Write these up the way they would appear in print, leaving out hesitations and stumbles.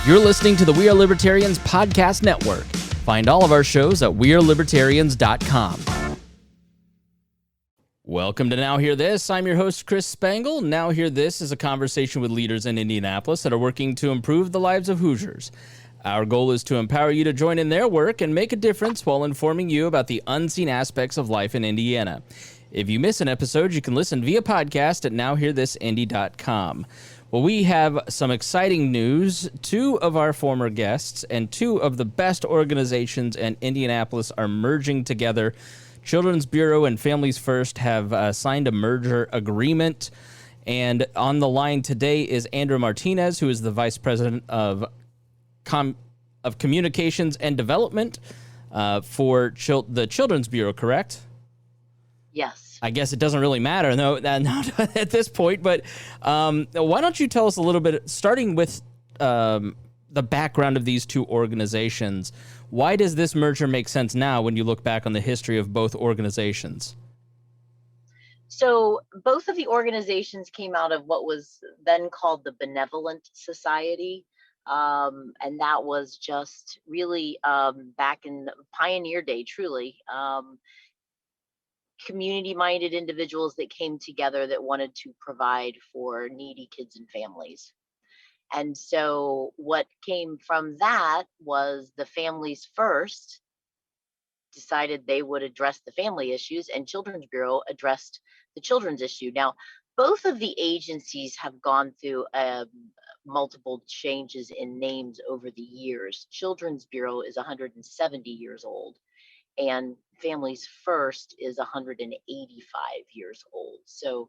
You're listening to the We Are Libertarians podcast network. Find all of our shows at wearelibertarians.com. Welcome to Now Hear This. I'm your host, Chris Spangle. Now Hear This is a conversation with leaders in Indianapolis that are working to improve the lives of Hoosiers. Our goal is to empower you to join in their work and make a difference while informing you about the unseen aspects of life in Indiana. If you miss an episode, you can listen via podcast at nowhearthisindy.com. Well, we have some exciting news. Two of our former guests and two of the best organizations in Indianapolis are merging together. Children's Bureau and Families First have signed a merger agreement. And on the line today is Andrew Martinez, who is the Vice President of Communications and Development for the Children's Bureau, correct? Yes. I guess it doesn't really matter, no, not at this point, but why don't you tell us a little bit, starting with the background of these two organizations, why does this merger make sense now when you look back on the history of both organizations? So both of the organizations came out of what was then called the Benevolent Society. And that was just really back in the pioneer day, truly. Community-minded individuals that came together that wanted to provide for needy kids and families. And so what came from that was the Families First decided they would address the family issues, and Children's Bureau addressed the children's issue. Now, both of the agencies have gone through multiple changes in names over the years. Children's Bureau is 170 years old, and Families First is 185 years old. So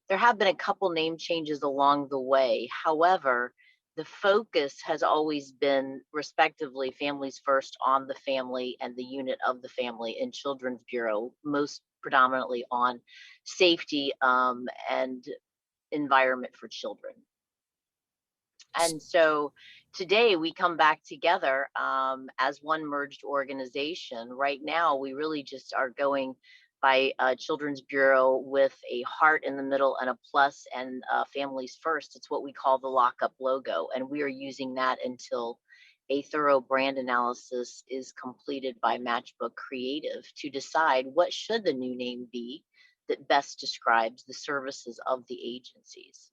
there have been a couple name changes along the way. However, the focus has always been, respectively, Families First on the family and the unit of the family, and Children's Bureau most predominantly on safety and environment for children. And so today we come back together as one merged organization. Right now, we really just are going by Children's Bureau with a heart in the middle and a plus, and Families First. It's what we call the lockup logo. And we are using that until a thorough brand analysis is completed by Matchbook Creative to decide what should the new name be that best describes the services of the agencies.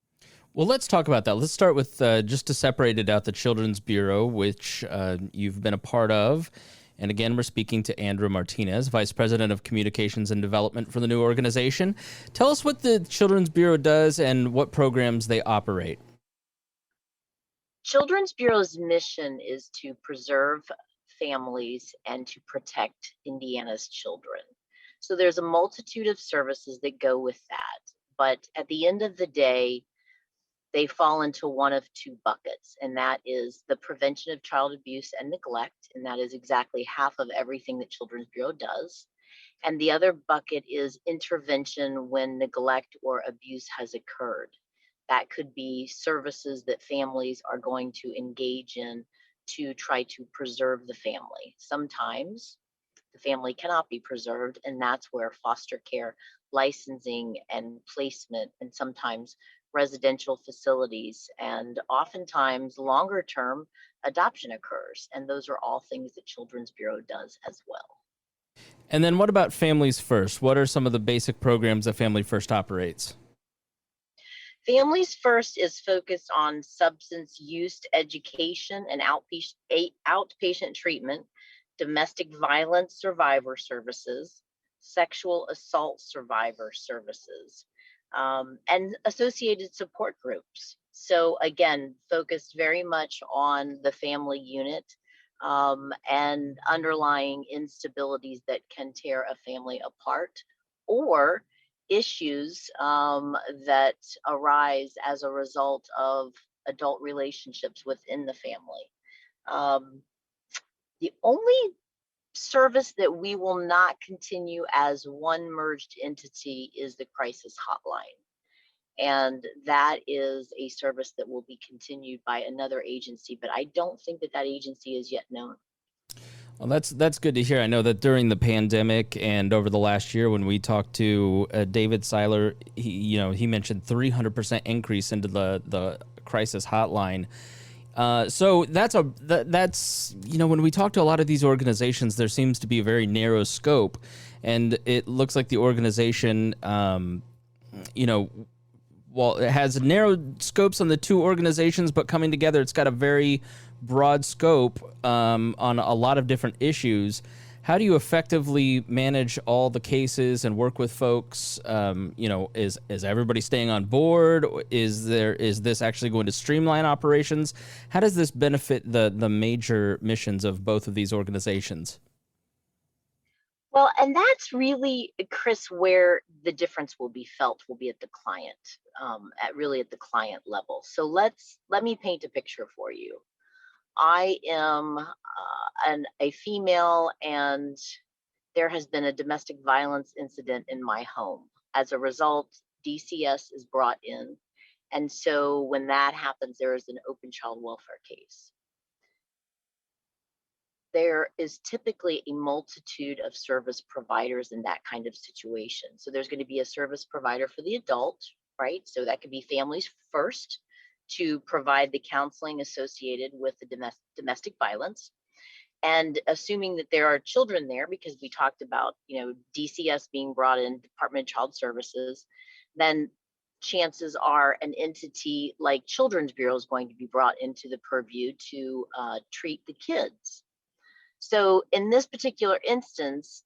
Well, let's talk about that. Let's start with, just to separate it out, the Children's Bureau, which you've been a part of. And again, we're speaking to Andrew Martinez, Vice President of Communications and Development for the new organization. Tell us what the Children's Bureau does and what programs they operate. Children's Bureau's mission is to preserve families and to protect Indiana's children. So there's a multitude of services that go with that. But at the end of the day, they fall into one of two buckets, and that is the prevention of child abuse and neglect, and that is exactly half of everything that Children's Bureau does. And the other bucket is intervention when neglect or abuse has occurred. That could be services that families are going to engage in to try to preserve the family. Sometimes the family cannot be preserved, and that's where foster care, licensing, and placement, and sometimes residential facilities, and oftentimes longer term adoption occurs. And those are all things that Children's Bureau does as well. And then what about Families First? What are some of the basic programs that Family First operates? Families First is focused on substance use education and outpatient treatment, domestic violence survivor services, sexual assault survivor services, and associated support groups. So again, focused very much on the family unit and underlying instabilities that can tear a family apart, or issues that arise as a result of adult relationships within the family. The only service that we will not continue as one merged entity is the crisis hotline. And that is a service that will be continued by another agency, but I don't think that agency is yet known. Well, that's good to hear. I know that during the pandemic and over the last year, when we talked to David Seiler, he mentioned 300% increase into the crisis hotline. So that's when we talk to a lot of these organizations, there seems to be a very narrow scope, and it looks like the organization, you know, well, it has narrow scopes on the two organizations, but coming together, it's got a very broad scope on a lot of different issues. How do you effectively manage all the cases and work with folks? Is everybody staying on board? Is this actually going to streamline operations? How does this benefit the major missions of both of these organizations? Well, and that's really, Chris, where the difference will be felt will be at the client, at the client level. So let me paint a picture for you. I am a female, and there has been a domestic violence incident in my home. As a result, DCS is brought in. And so when that happens, there is an open child welfare case. There is typically a multitude of service providers in that kind of situation. So there's going to be a service provider for the adult, right? So that could be Families First to provide the counseling associated with the domestic violence. And assuming that there are children there, because we talked about, DCS being brought in, Department of Child Services, then chances are an entity like Children's Bureau is going to be brought into the purview to treat the kids. So in this particular instance,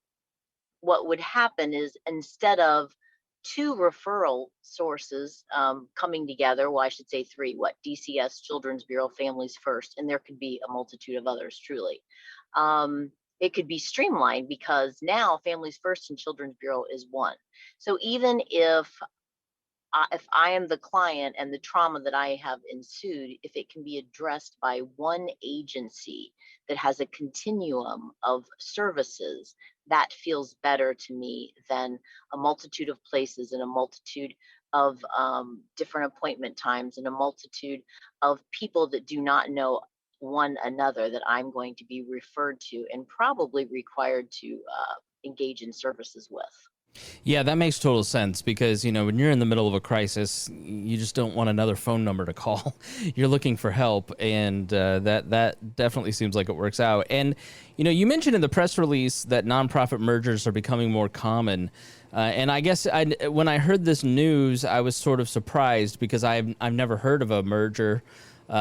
what would happen is, instead of two referral sources coming together, well, I should say three, DCS, Children's Bureau, Families First, and there could be a multitude of others, truly. It could be streamlined because now Families First and Children's Bureau is one. So even if I am the client and the trauma that I have ensued, if it can be addressed by one agency that has a continuum of services, that feels better to me than a multitude of places and a multitude of different appointment times and a multitude of people that do not know one another that I'm going to be referred to and probably required to engage in services with. Yeah, that makes total sense because, when you're in the middle of a crisis, you just don't want another phone number to call. You're looking for help, and that definitely seems like it works out. And, you mentioned in the press release that nonprofit mergers are becoming more common. And I guess when I heard this news, I was sort of surprised because I've never heard of a merger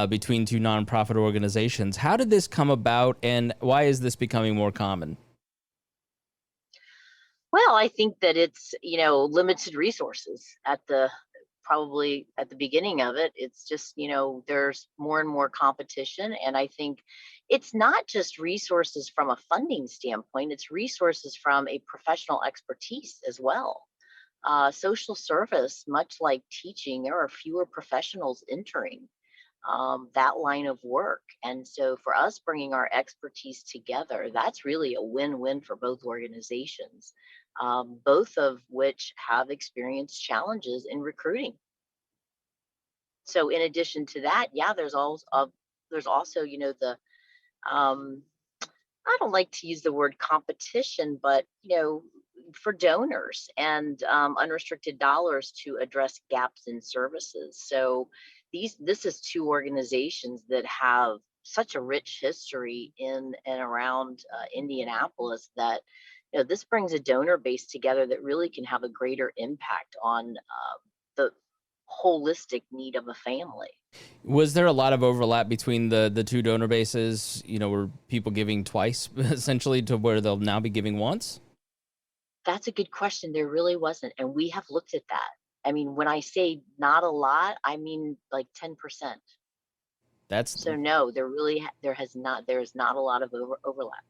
between two nonprofit organizations. How did this come about, and why is this becoming more common? Well, I think that it's, limited resources probably at the beginning of it. It's just, there's more and more competition. And I think it's not just resources from a funding standpoint, it's resources from a professional expertise as well. Social service, much like teaching, there are fewer professionals entering that line of work. And so for us bringing our expertise together, that's really a win-win for both organizations, both of which have experienced challenges in recruiting. So in addition to that, yeah, there's also, the um, I don't like to use the word competition, but for donors and unrestricted dollars to address gaps in services. So this is two organizations that have such a rich history in and around Indianapolis that this brings a donor base together that really can have a greater impact on the holistic need of a family. Was there a lot of overlap between the two donor bases? Were people giving twice essentially to where they'll now be giving once? That's a good question. There really wasn't. And we have looked at that. I mean, when I say not a lot, I mean like 10%. That's So no, there is not a lot of overlap.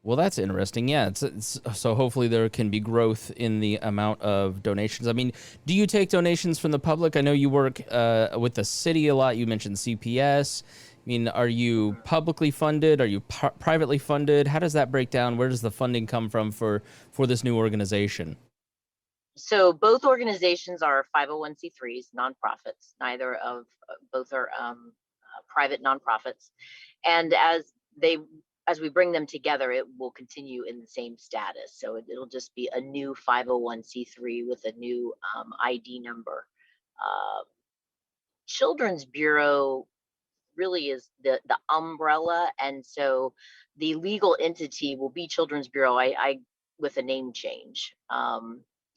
Well, that's interesting. Yeah, so hopefully there can be growth in the amount of donations. I mean, do you take donations from the public? I know you work with the city a lot. You mentioned CPS. I mean, are you publicly funded? Are you privately funded? How does that break down? Where does the funding come from for this new organization? So both organizations are 501c3s, nonprofits. Neither of both are private nonprofits. And they as we bring them together, it will continue in the same status. So it'll just be a new 501c3 with a new ID number. Uh, Children's Bureau really is the umbrella. And so the legal entity will be Children's Bureau. I with a name change.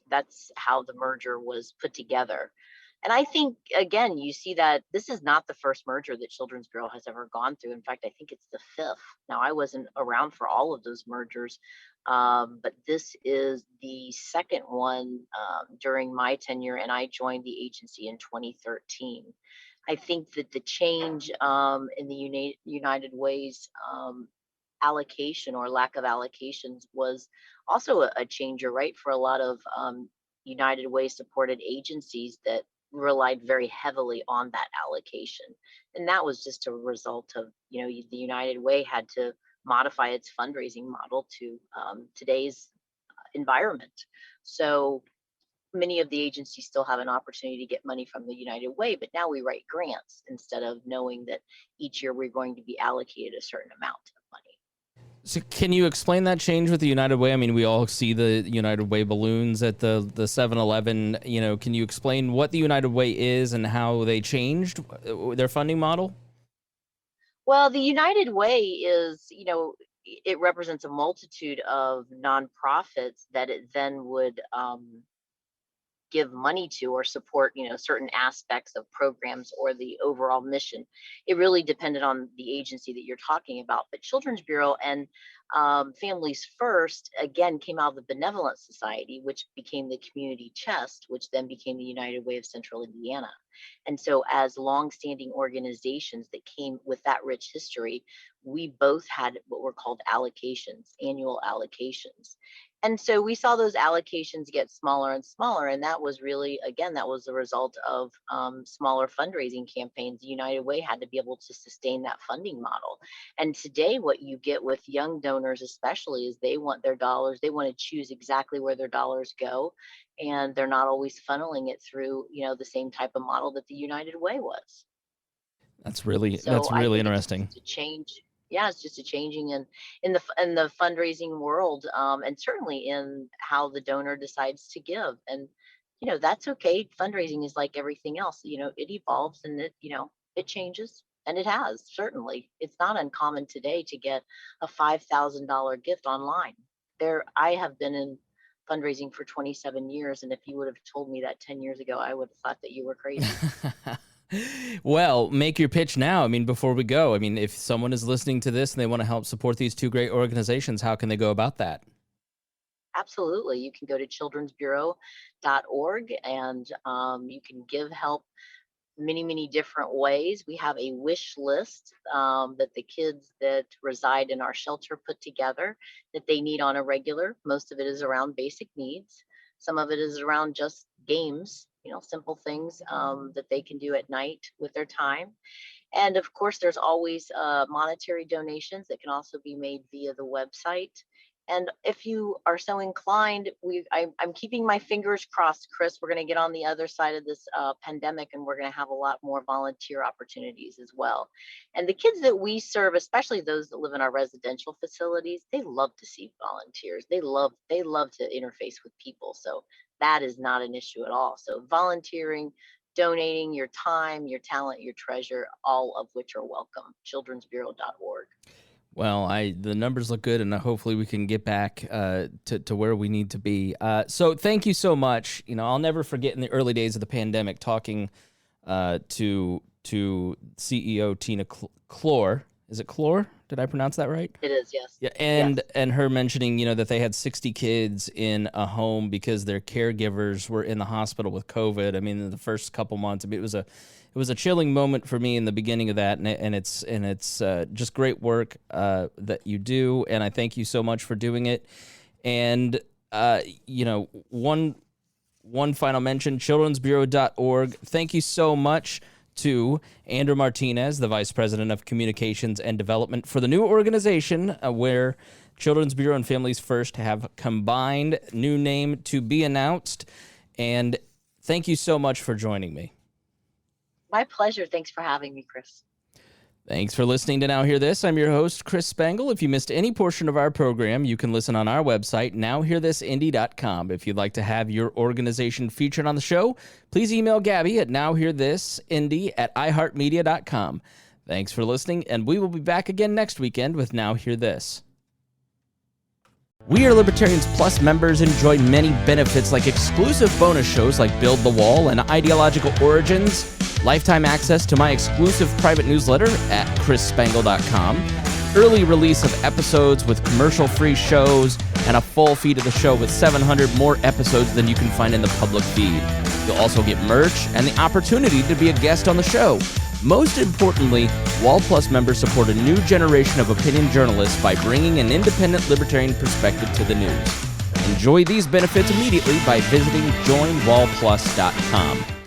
That's how the merger was put together. And I think, again, you see that this is not the first merger that Children's Bureau has ever gone through. In fact, I think it's the fifth. Now, I wasn't around for all of those mergers, but this is the second one during my tenure, and I joined the agency in 2013. I think that the change in the United Way's allocation or lack of allocations was also a changer, right, for a lot of United Way supported agencies that relied very heavily on that allocation. And that was just a result of, the United Way had to modify its fundraising model to today's environment. So many of the agencies still have an opportunity to get money from the United Way, but now we write grants instead of knowing that each year we're going to be allocated a certain amount of money. So can you explain that change with the United Way? I mean, we all see the United Way balloons at the 7-Eleven. Can you explain what the United Way is and how they changed their funding model? Well, the United Way is, it represents a multitude of nonprofits that it then would give money to or support, certain aspects of programs or the overall mission. It really depended on the agency that you're talking about. But Children's Bureau and Families First, again, came out of the Benevolent Society, which became the Community Chest, which then became the United Way of Central Indiana. And so as longstanding organizations that came with that rich history, we both had what were called allocations, annual allocations. And so we saw those allocations get smaller and smaller. And that was really, again, that was the result of smaller fundraising campaigns. The United Way had to be able to sustain that funding model. And today, what you get with young donors, especially, is they want their dollars, they want to choose exactly where their dollars go. And they're not always funneling it through, the same type of model that the United Way was. That's really interesting. It's a change. Yeah, it's just a changing in the fundraising world, and certainly in how the donor decides to give. And that's okay. Fundraising is like everything else. It evolves and it changes, and it has certainly. It's not uncommon today to get a $5,000 gift online. I have been in fundraising for 27 years, and if you would have told me that 10 years ago, I would have thought that you were crazy. Well, make your pitch now. I mean, before we go, if someone is listening to this and they want to help support these two great organizations, how can they go about that? Absolutely. You can go to childrensbureau.org and you can give help many, many different ways. We have a wish list that the kids that reside in our shelter put together that they need on a regular. Most of it is around basic needs. Some of it is around just games, simple things that they can do at night with their time. And of course, there's always monetary donations that can also be made via the website. And if you are so inclined, I'm keeping my fingers crossed, Chris. We're going to get on the other side of this pandemic, and we're going to have a lot more volunteer opportunities as well. And the kids that we serve, especially those that live in our residential facilities, they love to see volunteers. They love to interface with people. So that is not an issue at all. So volunteering, donating your time, your talent, your treasure, all of which are welcome. childrensbureau.org. Well, the numbers look good, and hopefully we can get back to where we need to be. So thank you so much. I'll never forget in the early days of the pandemic talking to CEO Tina Clore. Is it Clore? Did I pronounce that right? It is, yes. Yeah, and yes. And her mentioning, that they had 60 kids in a home because their caregivers were in the hospital with COVID. In the first couple months, it was a chilling moment for me in the beginning of that, and it's just great work that you do, and I thank you so much for doing it. And one final mention: childrensbureau.org. Thank you so much to Andrew Martinez, the Vice President of Communications and Development for the new organization, where Children's Bureau and Families First have combined. New name to be announced. And thank you so much for joining me. My pleasure. Thanks for having me, Chris. Thanks for listening to Now Hear This. I'm your host, Chris Spangle. If you missed any portion of our program, you can listen on our website, nowhearthisindy.com. If you'd like to have your organization featured on the show, please email Gabby at nowhearthisindy@iheartmedia.com. Thanks for listening, and we will be back again next weekend with Now Hear This. We Are Libertarians Plus members enjoy many benefits like exclusive bonus shows like Build the Wall and Ideological Origins, lifetime access to my exclusive private newsletter at chrisspangle.com, early release of episodes with commercial-free shows, and a full feed of the show with 700 more episodes than you can find in the public feed. You'll also get merch and the opportunity to be a guest on the show. Most importantly, Wall Plus members support a new generation of opinion journalists by bringing an independent libertarian perspective to the news. Enjoy these benefits immediately by visiting joinwallplus.com.